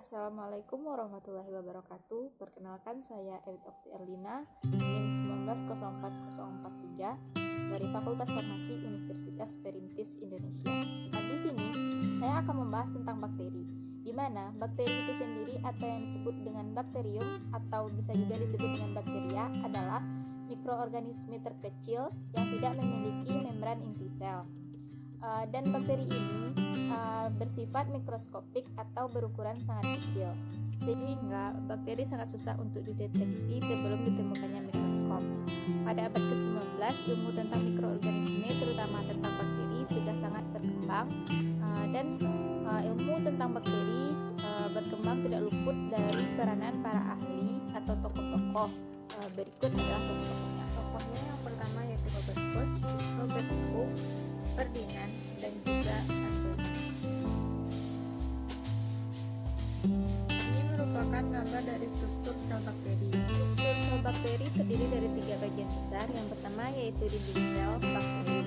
Assalamualaikum warahmatullahi wabarakatuh. Perkenalkan, saya Ewit Okti Erlina, NIM 1904043 dari Fakultas Farmasi Universitas Perintis Indonesia. Nah, di sini saya akan membahas tentang bakteri, di mana bakteri itu sendiri atau yang disebut dengan bakterium atau bisa juga disebut dengan bakteria adalah mikroorganisme terkecil yang tidak memiliki membran inti sel. Dan bakteri ini bersifat mikroskopik atau berukuran sangat kecil, sehingga bakteri sangat susah untuk dideteksi sebelum ditemukannya mikroskop. Pada abad ke-19, ilmu tentang mikroorganisme, terutama tentang bakteri, sudah sangat berkembang, dan ilmu tentang bakteri berkembang tidak luput dari peranan para ahli atau tokoh-tokoh. Berikut adalah tokoh-tokohnya. Tokohnya yang pertama yaitu Robert Koch, Robert Koch, Ferdinand, dan juga Anthony. Ini merupakan gambar dari struktur sel bakteri. Struktur sel bakteri terdiri dari 3 bagian besar. Yang pertama yaitu dinding sel bakteri.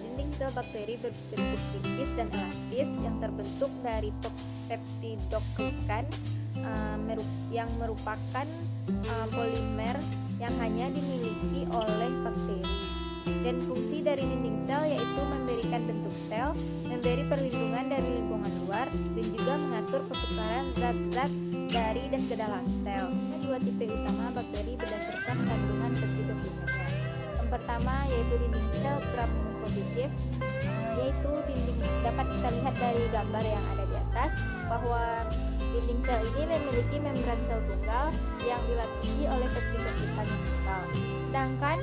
Dinding sel bakteri berbentuk tipis dan elastis yang terbentuk dari peptidoglykan yang merupakan polimer yang hanya dimiliki oleh bakteri. Dan fungsi dari dinding sel yaitu memberikan bentuk sel, memberi perlindungan dari lingkungan luar, dan juga mengatur pertukaran zat-zat dari dan ke dalam sel. Ada 2 tipe utama bakteri berdasarkan kandungan peptidoglykannya. Yang pertama yaitu dinding sel gram positif, yaitu dinding dapat kita lihat dari gambar yang ada di atas bahwa dinding sel ini memiliki membran sel tunggal yang dilapisi oleh peptidoglykan yang tunggal. Sedangkan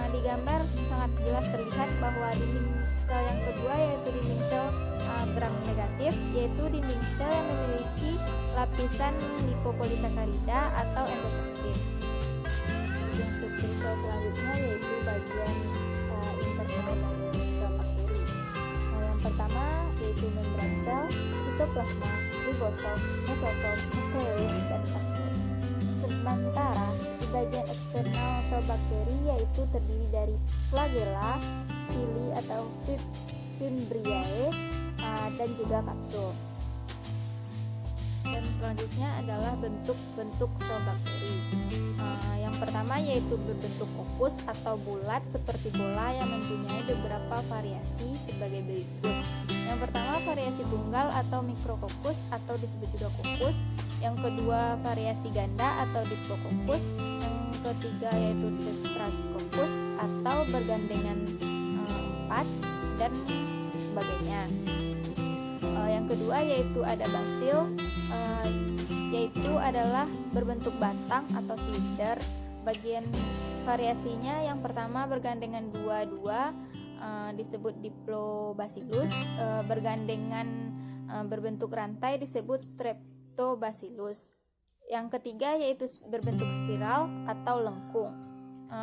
di gambar sangat jelas terlihat bahwa dinding sel yang kedua yaitu dinding sel gram negatif, yaitu dinding sel yang memiliki lapisan lipopolisakarida atau endotoksin. Yang struktur sel selanjutnya yaitu bagian internal dari sel bakteri. Yang pertama yaitu membran sel, sitoplasma, ribosom, mesosom, nukleus, dan plasmid. Sementara di bagian eksternal sel bakteri yaitu terdiri dari flagella, pili atau fimbriae, dan juga kapsul. Dan selanjutnya adalah bentuk-bentuk sel bakteri. Yang pertama yaitu berbentuk kokus atau bulat seperti bola yang mempunyai beberapa variasi sebagai berikut. Yang pertama variasi tunggal atau mikrokokus atau disebut juga kokus. Yang kedua variasi ganda atau diplococcus. Yang ketiga yaitu tetracoccus atau bergandengan 4 dan sebagainya. Yang kedua yaitu ada basil, yaitu adalah berbentuk batang atau silinder. Bagian variasinya yang pertama bergandengan 2 disebut diplobacillus, bergandengan berbentuk rantai disebut streptobacillus. Yang ketiga yaitu berbentuk spiral atau lengkung.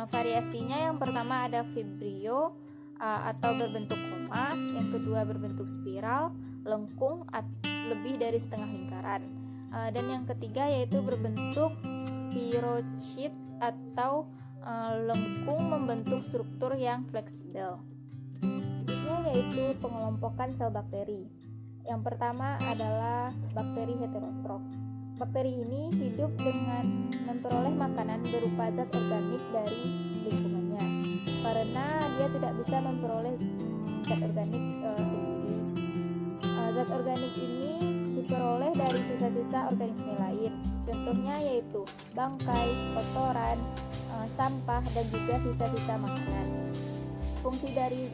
Variasinya yang pertama ada vibrio atau berbentuk koma, yang kedua berbentuk spiral, lengkung lebih dari setengah lingkaran, dan yang ketiga yaitu berbentuk spirochete atau lengkung membentuk struktur yang fleksibel. Berikutnya yaitu pengelompokan sel bakteri. Yang pertama adalah bakteri heterotrof. Bakteri ini hidup dengan memperoleh makanan berupa zat organik dari lingkungannya, karena dia tidak bisa memperoleh zat organik sendiri. Zat organik ini diperoleh dari sisa-sisa organisme lain. Contohnya yaitu bangkai, kotoran, sampah, dan juga sisa-sisa makanan. Fungsi dari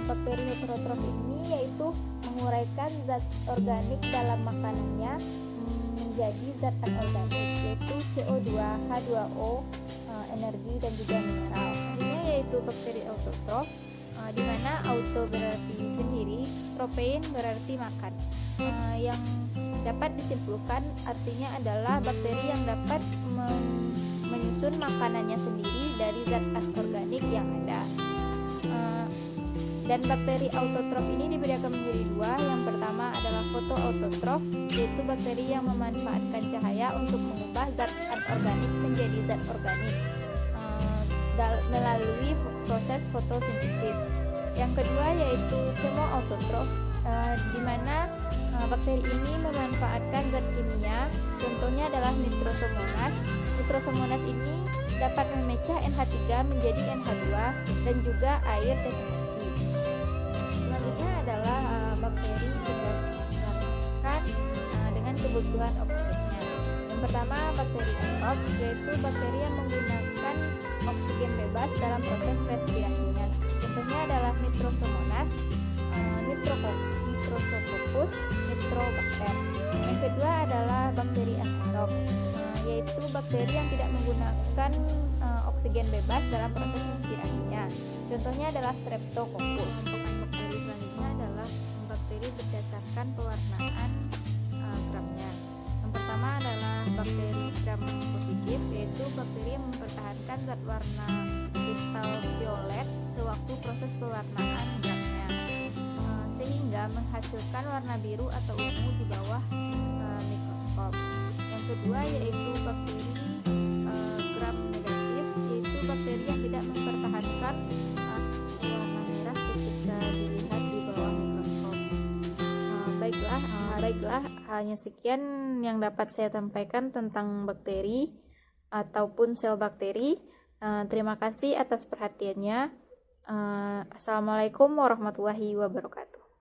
bakteri heterotrof ini yaitu menguraikan zat organik dalam makanannya menjadi zat anorganik, yaitu CO2, H2O, energi, dan juga mineral. Selanjutnya yaitu bakteri autotrof, di mana auto berarti sendiri, tropein berarti makan. Yang dapat disimpulkan artinya adalah bakteri yang dapat menyusun makanannya sendiri dari zat anorganik yang ada. Dan bakteri autotrof ini dibedakan menjadi 2. Yang pertama adalah fotoautotrof, yaitu bakteri yang memanfaatkan cahaya untuk mengubah zat anorganik menjadi zat organik melalui proses fotosintesis. Yang kedua yaitu chemoautotrof, di mana bakteri ini memanfaatkan zat kimia, contohnya adalah nitrosomonas. Nitrosomonas ini dapat memecah NH3 menjadi NH2 dan juga air dan energi. Selanjutnya adalah bakteri berdasarkan dengan kebutuhan oksigennya. Yang pertama, bakteri anaerob, yaitu bakteri yang menggunakan oksigen bebas dalam proses respirasinya. Contohnya adalah nitrosomonas, nitrosococcus, nitrobakter. Yang kedua adalah bakteri anaerob, yaitu bakteri yang tidak menggunakan oksigen bebas dalam proses respirasinya. Contohnya adalah streptococcus. Bakteri selanjutnya adalah bakteri berdasarkan pewarnaan gramnya. Yang pertama adalah bakteri gram positif, yaitu bakteri yang mempertahankan zat warna kristal violet sewaktu proses pewarnaan gramnya, sehingga menghasilkan warna biru atau ungu di bawah mikroskop. Yang kedua yaitu bakteri gram negatif, yaitu bakteri yang tidak mempertahankan warna merah ketika dilihat di bawah mikroskop. Baiklah, hanya sekian yang dapat saya sampaikan tentang bakteri ataupun sel bakteri. Terima kasih atas perhatiannya. Assalamualaikum warahmatullahi wabarakatuh.